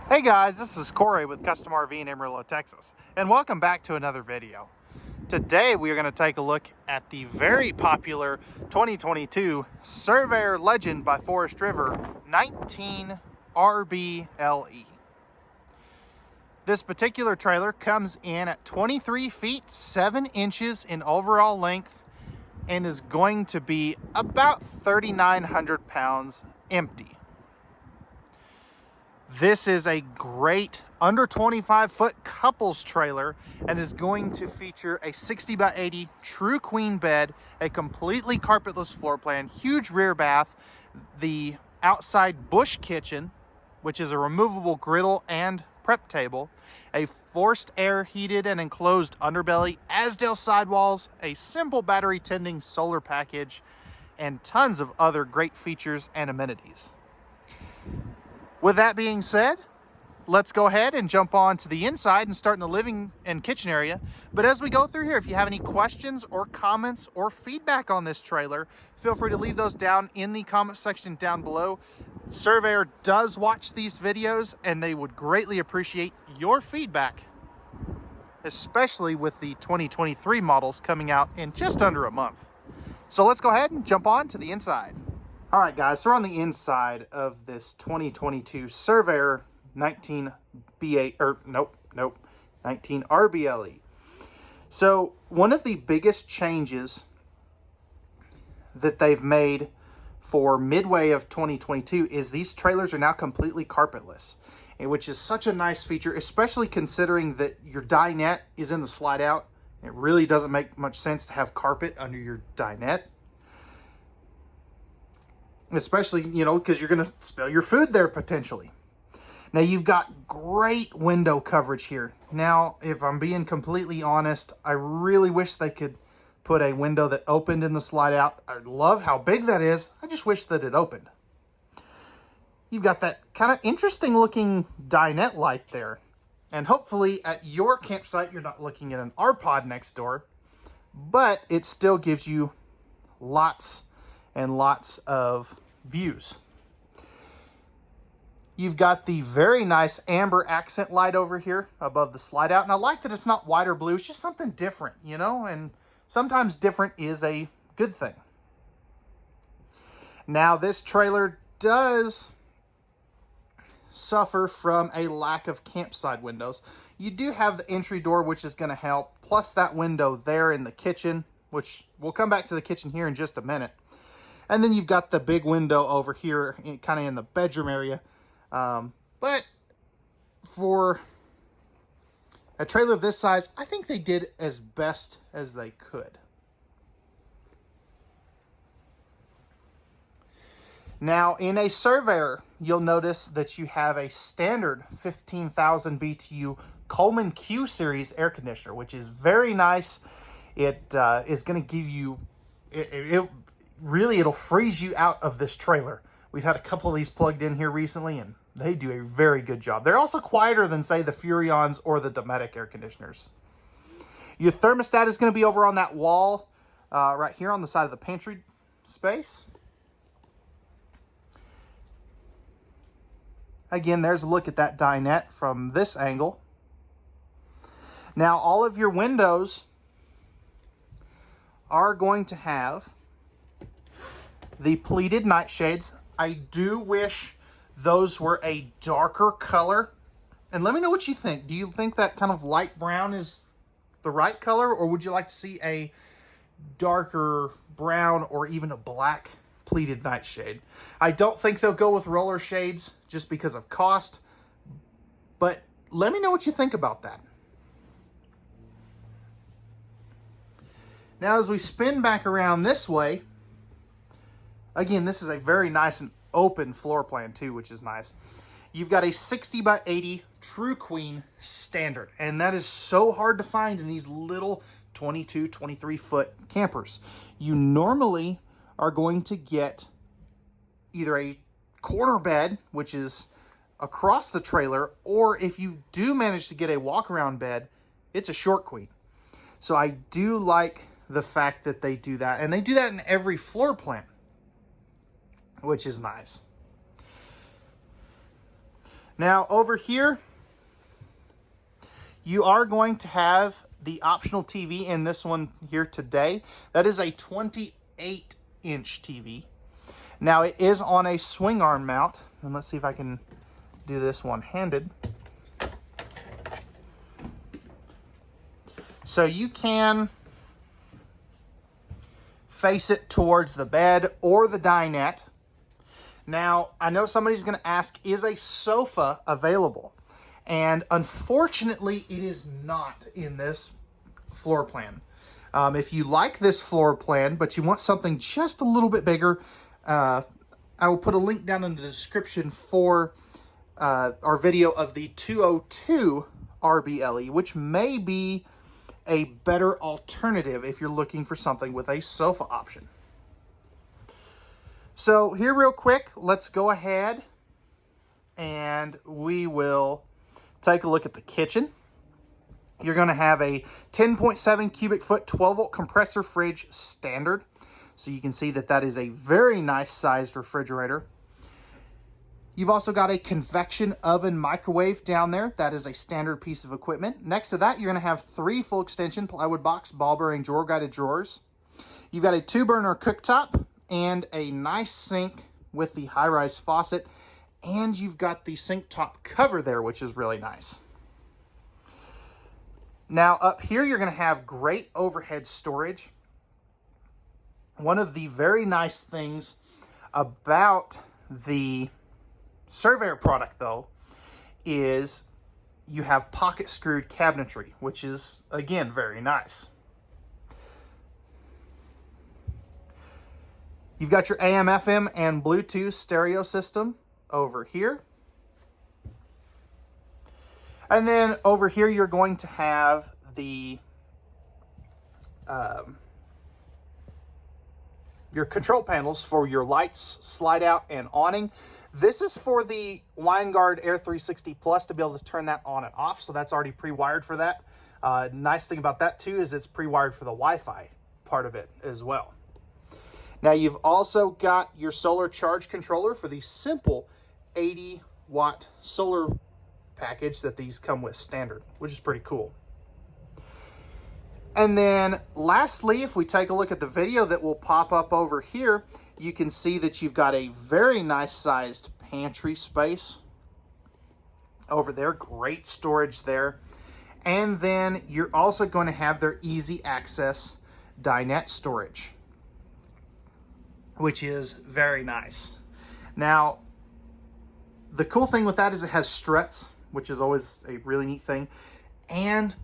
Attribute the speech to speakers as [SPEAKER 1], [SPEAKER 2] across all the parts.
[SPEAKER 1] Hey guys, this is Cory with Custom RV in Amarillo, Texas, and welcome back to another video. Today we are going to take a look at the very popular 2022 Surveyor Legend by Forest River 19 RBLE. This particular trailer comes in at 23 feet 7 inches in overall length and is going to be about 3,900 pounds empty. This is a great under 25 foot couples trailer and is going to feature a 60 by 80 true queen bed, a completely carpetless floor plan, huge rear bath, the outside bush kitchen, which is a removable griddle and prep table, a forced air heated and enclosed underbelly, Asdale sidewalls, a simple battery tending solar package, and tons of other great features and amenities. With that being said, let's go ahead and jump on to the inside and start in the living and kitchen area. But as we go through here, if you have any questions or comments or feedback on this trailer, feel free to leave those down in the comment section down below. Surveyor does watch these videos and they would greatly appreciate your feedback, especially with the 2023 models coming out in just under a month. So let's go ahead and jump on to the inside. All right, guys, so we're on the inside of this 2022 Surveyor 19 RBLE. So one of the biggest changes that they've made for midway of 2022 is these trailers are now completely carpetless, which is such a nice feature, especially considering that your dinette is in the slide out. It really doesn't make much sense to have carpet under your dinette. Especially, because you're going to spill your food there potentially. Now, you've got great window coverage here. Now, if I'm being completely honest, I really wish they could put a window that opened in the slide out. I love how big that is. I just wish that it opened. You've got that kind of interesting looking dinette light there. And hopefully at your campsite, you're not looking at an R-Pod next door, but it still gives you lots and lots of views. You've got the very nice amber accent light over here above the slide out. And I like that it's not white or blue. It's just something different, and sometimes different is a good thing. Now, this trailer does suffer from a lack of campside windows. You do have the entry door, which is going to help, plus that window there in the kitchen, which we'll come back to the kitchen here in just a minute. And then you've got the big window over here, kind of in the bedroom area. But for a trailer of this size, I think they did as best as they could. Now, in a Surveyor, you'll notice that you have a standard 15,000 BTU Coleman Q Series air conditioner, which is very nice. It is going to give you... It'll freeze you out of this trailer. We've had a couple of these plugged in here recently, and they do a very good job. They're also quieter than, say, the Furions or the Dometic air conditioners. Your thermostat is going to be over on that wall right here on the side of the pantry space. Again, there's a look at that dinette from this angle. Now, all of your windows are going to have the pleated nightshades. I do wish those were a darker color. And let me know what you think. Do you think that kind of light brown is the right color? Or would you like to see a darker brown or even a black pleated nightshade? I don't think they'll go with roller shades just because of cost. But let me know what you think about that. Now, as we spin back around this way, again, this is a very nice and open floor plan too, which is nice. You've got a 60 by 80 true queen standard, and that is so hard to find in these little 22, 23 foot campers. You normally are going to get either a corner bed, which is across the trailer, or if you do manage to get a walk around bed, it's a short queen. So I do like the fact that they do that, and they do that in every floor plan, which is nice. Now over here, you are going to have the optional TV in this one here today. That is a 28-inch TV. Now it is on a swing arm mount, and let's see if I can do this one-handed. So you can face it towards the bed or the dinette. Now, I know somebody's going to ask, is a sofa available? And unfortunately, it is not in this floor plan. If you like this floor plan, but you want something just a little bit bigger, I will put a link down in the description for our video of the 202 RBLE, which may be a better alternative if you're looking for something with a sofa option. So here real quick, let's go ahead and we will take a look at the kitchen. You're going to have a 10.7 cubic foot 12-volt compressor fridge standard. So you can see that that is a very nice sized refrigerator. You've also got a convection oven microwave down there. That is a standard piece of equipment. Next to that, you're going to have 3 full extension plywood box ball bearing drawer guided drawers. You've got a 2-burner cooktop and a nice sink with the high-rise faucet. And you've got the sink top cover there, which is really nice. Now up here, you're going to have great overhead storage. One of the very nice things about the Surveyor product, though, is you have pocket screwed cabinetry, which is, again, very nice. You've got your AM, FM, and Bluetooth stereo system over here. And then over here, you're going to have the your control panels for your lights, slide out, and awning. This is for the WineGuard Air 360 Plus to be able to turn that on and off. So that's already pre-wired for that. Nice thing about that too is it's pre-wired for the Wi-Fi part of it as well. Now you've also got your solar charge controller for the simple 80-watt solar package that these come with standard, which is pretty cool. And then lastly, if we take a look at the video that will pop up over here, you can see that you've got a very nice sized pantry space over there. Great storage there. And then you're also going to have their easy access dinette storage, which is very nice. Now, the cool thing with that is it has struts, which is always a really neat thing. And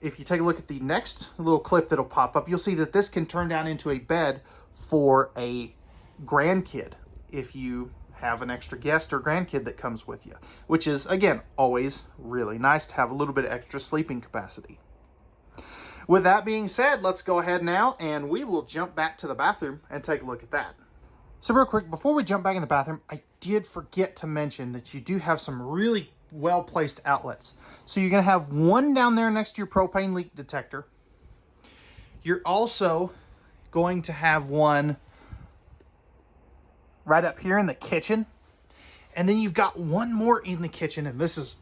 [SPEAKER 1] if you take a look at the next little clip that'll pop up, you'll see that this can turn down into a bed for a grandkid if you have an extra guest or grandkid that comes with you, which is, again, always really nice to have a little bit of extra sleeping capacity. With that being said, let's go ahead now and we will jump back to the bathroom and take a look at that. So real quick, before we jump back in the bathroom, I did forget to mention that you do have some really well-placed outlets. So you're going to have one down there next to your propane leak detector. You're also going to have one right up here in the kitchen. And then you've got one more in the kitchen, and this is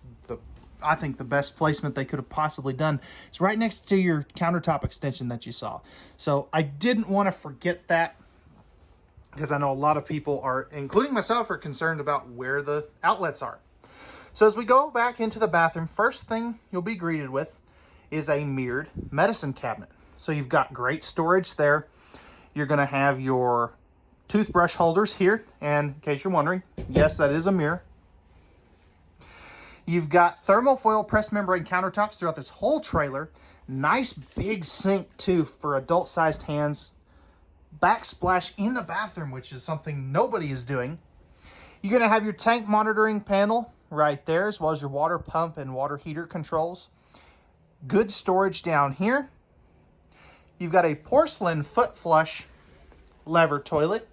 [SPEAKER 1] I think the best placement they could have possibly done. It's right next to your countertop extension that you saw. So I didn't want to forget that, because I know a lot of people are, including myself, are concerned about where the outlets are. So as we go back into the bathroom, first thing you'll be greeted with is a mirrored medicine cabinet. So you've got great storage there. You're going to have your toothbrush holders here. And in case you're wondering, yes, that is a mirror. You've got thermofoil pressed membrane countertops throughout this whole trailer. Nice big sink too for adult-sized hands. Backsplash in the bathroom, which is something nobody is doing. You're going to have your tank monitoring panel right there, as well as your water pump and water heater controls. Good storage down here. You've got a porcelain foot flush lever toilet.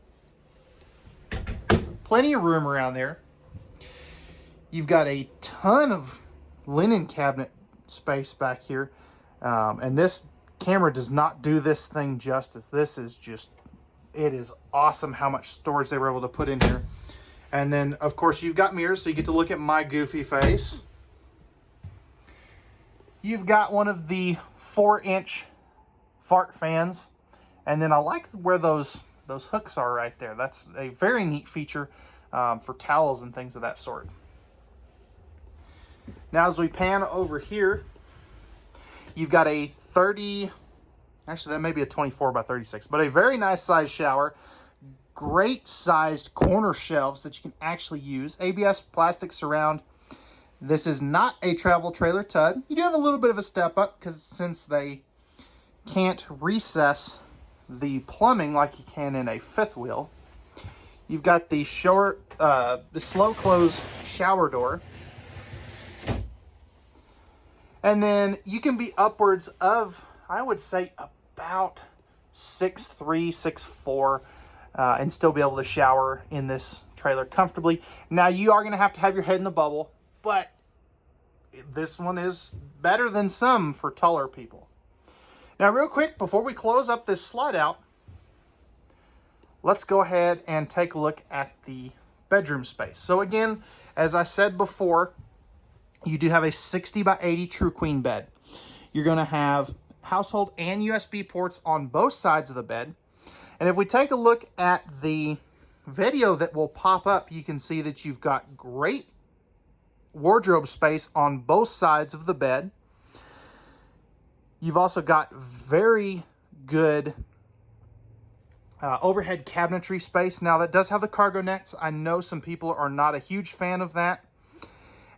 [SPEAKER 1] Plenty of room around there. You've got a ton of linen cabinet space back here. And this camera does not do this thing justice. This is just, it is awesome how much storage they were able to put in here. And then, of course, you've got mirrors, so you get to look at my goofy face. You've got one of the 4-inch fart fans. And then I like where those hooks are right there. That's a very neat feature for towels and things of that sort. Now, as we pan over here, you've got a 30, actually that may be a 24 by 36, but a very nice size shower. Great sized corner shelves that you can actually use. ABS plastic surround. This is not a travel trailer tub. You do have a little bit of a step up because since they can't recess the plumbing like you can in a fifth wheel. You've got the slow close shower door. And then you can be upwards of, I would say, about 6'3", 6'4", and still be able to shower in this trailer comfortably. Now, you are going to have your head in the bubble, but this one is better than some for taller people. Now, real quick, before we close up this slide out, let's go ahead and take a look at the bedroom space. So again, as I said before, you do have a 60 by 80 true queen bed. You're going to have household and USB ports on both sides of the bed. And if we take a look at the video that will pop up, you can see that you've got great wardrobe space on both sides of the bed. You've also got very good overhead cabinetry space. Now, that does have the cargo nets. I know some people are not a huge fan of that.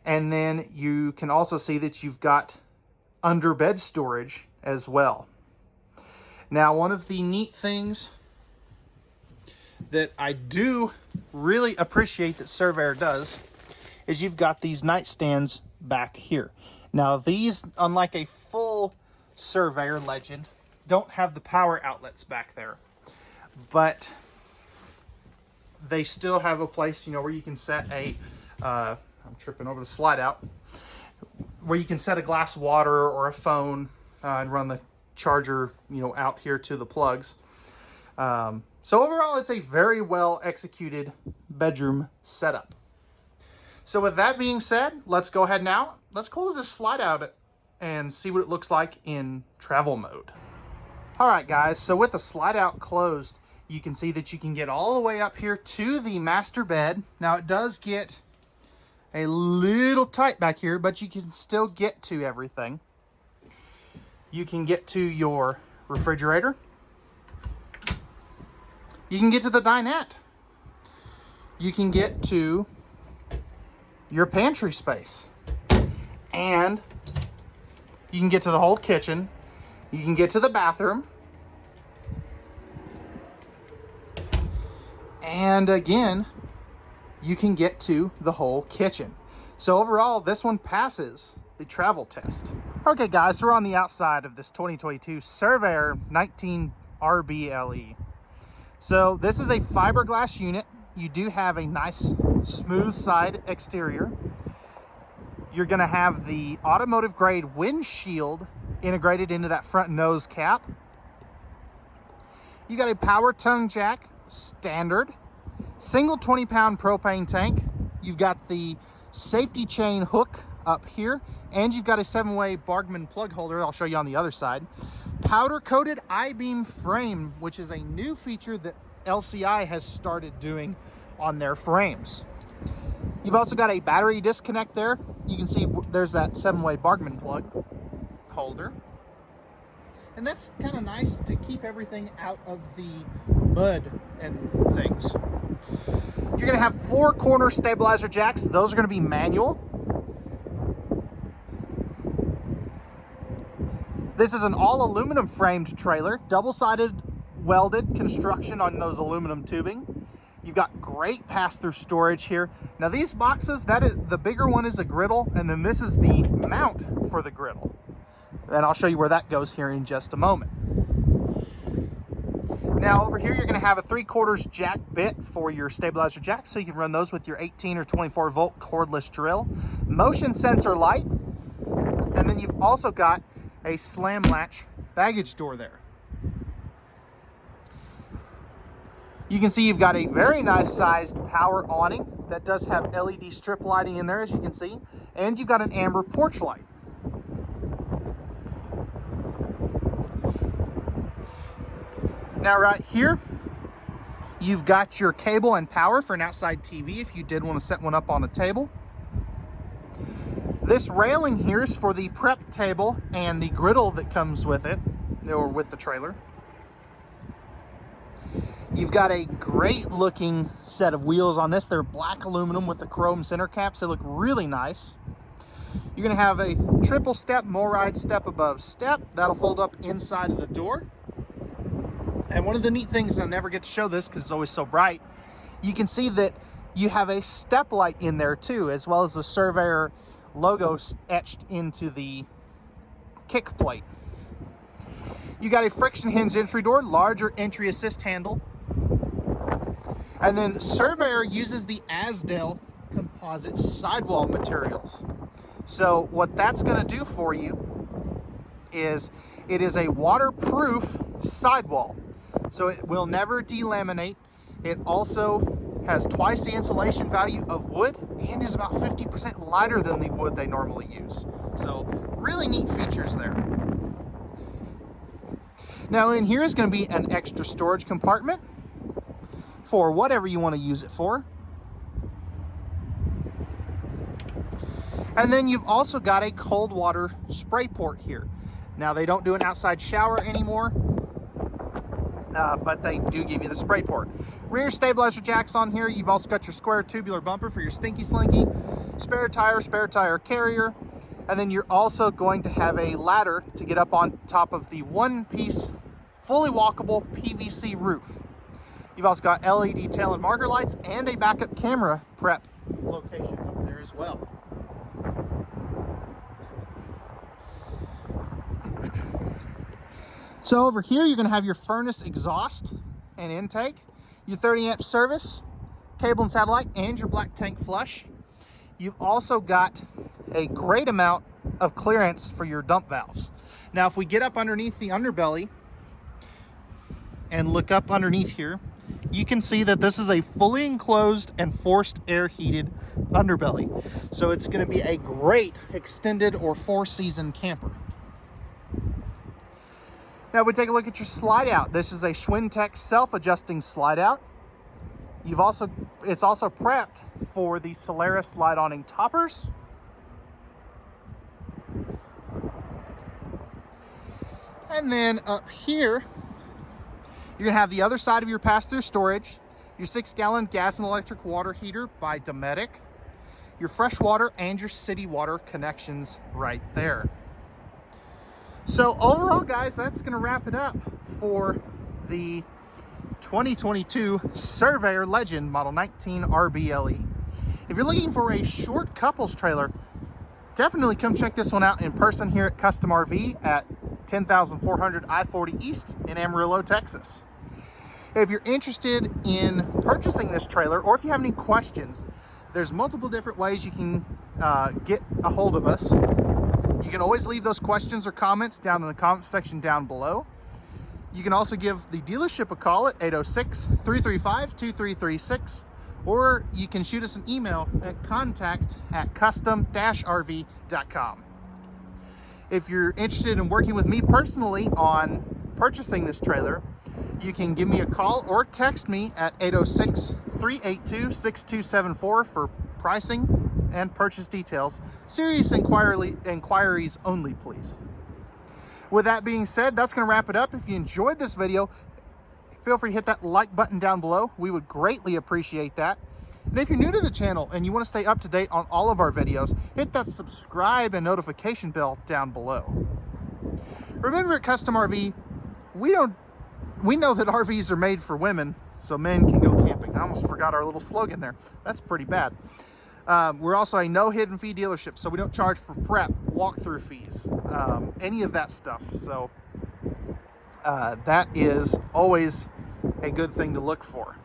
[SPEAKER 1] And then you can also see that you've got under bed storage as well. Now, one of the neat things that I do really appreciate that Surveyor does is you've got these nightstands back here. Now, these, unlike a full Surveyor Legend, don't have the power outlets back there. But they still have a place, you know, where you can set a, I'm tripping over the slide out, where you can set a glass of water or a phone and run the charger, you know, out here to the plugs. So overall, it's a very well executed bedroom setup. So with that being said, let's go ahead now. Let's close this slide out and see what it looks like in travel mode. All right, guys, so with the slide out closed, you can see that you can get all the way up here to the master bed. Now, it does get a little tight back here, but you can still get to everything. You can get to your refrigerator. You can get to the dinette. You can get to your pantry space. And you can get to the whole kitchen. You can get to the bathroom. And again, you can get to the whole kitchen. So overall, this one passes the travel test. Okay, guys, so we're on the outside of this 2022 Surveyor 19 RBLE. So this is a fiberglass unit. You do have a nice smooth side exterior. You're going to have the automotive grade windshield integrated into that front nose cap. You got a power tongue jack, standard, single 20-pound propane tank. You've got the safety chain hook up here, and you've got a 7-way Bargman plug holder. I'll show you on the other side. Powder coated I-beam frame, which is a new feature that LCI has started doing on their frames. You've also got a battery disconnect there. You can see there's that 7-way Bargman plug holder. And that's kind of nice to keep everything out of the mud and things. You're going to have 4 corner stabilizer jacks. Those are going to be manual. This is an all aluminum framed trailer, double-sided welded construction on those aluminum tubing. You've got great pass-through storage here. Now these boxes, that is, the bigger one is a griddle, and then this is the mount for the griddle. And I'll show you where that goes here in just a moment. Now over here, you're gonna have a 3/4 jack bit for your stabilizer jack, so you can run those with your 18 or 24 volt cordless drill. Motion sensor light, and then you've also got a slam latch baggage door there. You can see you've got a very nice sized power awning that does have LED strip lighting in there, as you can see, and you've got an amber porch light. Now right here, you've got your cable and power for an outside TV if you did want to set one up on a table. This railing here is for the prep table and the griddle that comes with it, or with the trailer. You've got a great looking set of wheels on this. They're black aluminum with the chrome center caps. They look really nice. You're gonna have a triple step MORryde step above step. That'll fold up inside of the door. And one of the neat things, I never get to show this because it's always so bright, you can see that you have a step light in there too, as well as the Surveyor logo etched into the kick plate. You got a friction hinge entry door, larger entry assist handle. And then Surveyor uses the Asdale composite sidewall materials. So what that's going to do for you is it is a waterproof sidewall. So it will never delaminate. It also has twice the insulation value of wood and is about 50% lighter than the wood they normally use. So really neat features there. Now in here is going to be an extra storage compartment for whatever you want to use it for. And then you've also got a cold water spray port here. Now they don't do an outside shower anymore, but they do give you the spray port. Rear stabilizer jacks on here. You've also got your square tubular bumper for your stinky slinky, spare tire carrier, and then you're also going to have a ladder to get up on top of the one-piece, fully walkable PVC roof. You've also got LED tail and marker lights and a backup camera prep location up there as well. So over here, you're going to have your furnace exhaust and intake, your 30 amp service, cable and satellite, and your black tank flush. You've also got a great amount of clearance for your dump valves. Now, if we get up underneath the underbelly and look up underneath here, you can see that this is a fully enclosed and forced air heated underbelly. So it's going to be a great extended or 4-season camper. Now we take a look at your slide out. This is a Schwintek self-adjusting slide out. It's also prepped for the Solaris slide awning toppers. And then up here, you're gonna have the other side of your pass-through storage, your 6-gallon gas and electric water heater by Dometic, your fresh water and your city water connections right there. So overall, guys, that's going to wrap it up for the 2022 Surveyor Legend Model 19 RBLE. If you're looking for a short couples trailer, definitely come check this one out in person here at Custom RV at 10,400 I-40 East in Amarillo, Texas. If you're interested in purchasing this trailer, or if you have any questions, there's multiple different ways you can get a hold of us. You can always leave those questions or comments down in the comment section down below. You can also give the dealership a call at 806-335-2336, or you can shoot us an email at contact@custom-rv.com. If you're interested in working with me personally on purchasing this trailer, you can give me a call or text me at 806-382-6274 for pricing and purchase details. Serious inquiries only, please. With that being said, that's going to wrap it up. If you enjoyed this video, feel free to hit that like button down below. We would greatly appreciate that. And if you're new to the channel and you want to stay up to date on all of our videos, hit that subscribe and notification bell down below. Remember, at Custom RV, we know that RVs are made for women, so men can go camping. I almost forgot our little slogan there. That's pretty bad. We're also a no hidden fee dealership, so we don't charge for prep, walkthrough fees, any of that stuff. So that is always a good thing to look for.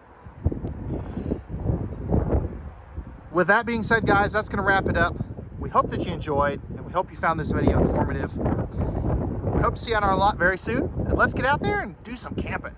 [SPEAKER 1] With that being said, guys, that's going to wrap it up. We hope that you enjoyed, and we hope you found this video informative. We hope to see you on our lot very soon, and let's get out there and do some camping.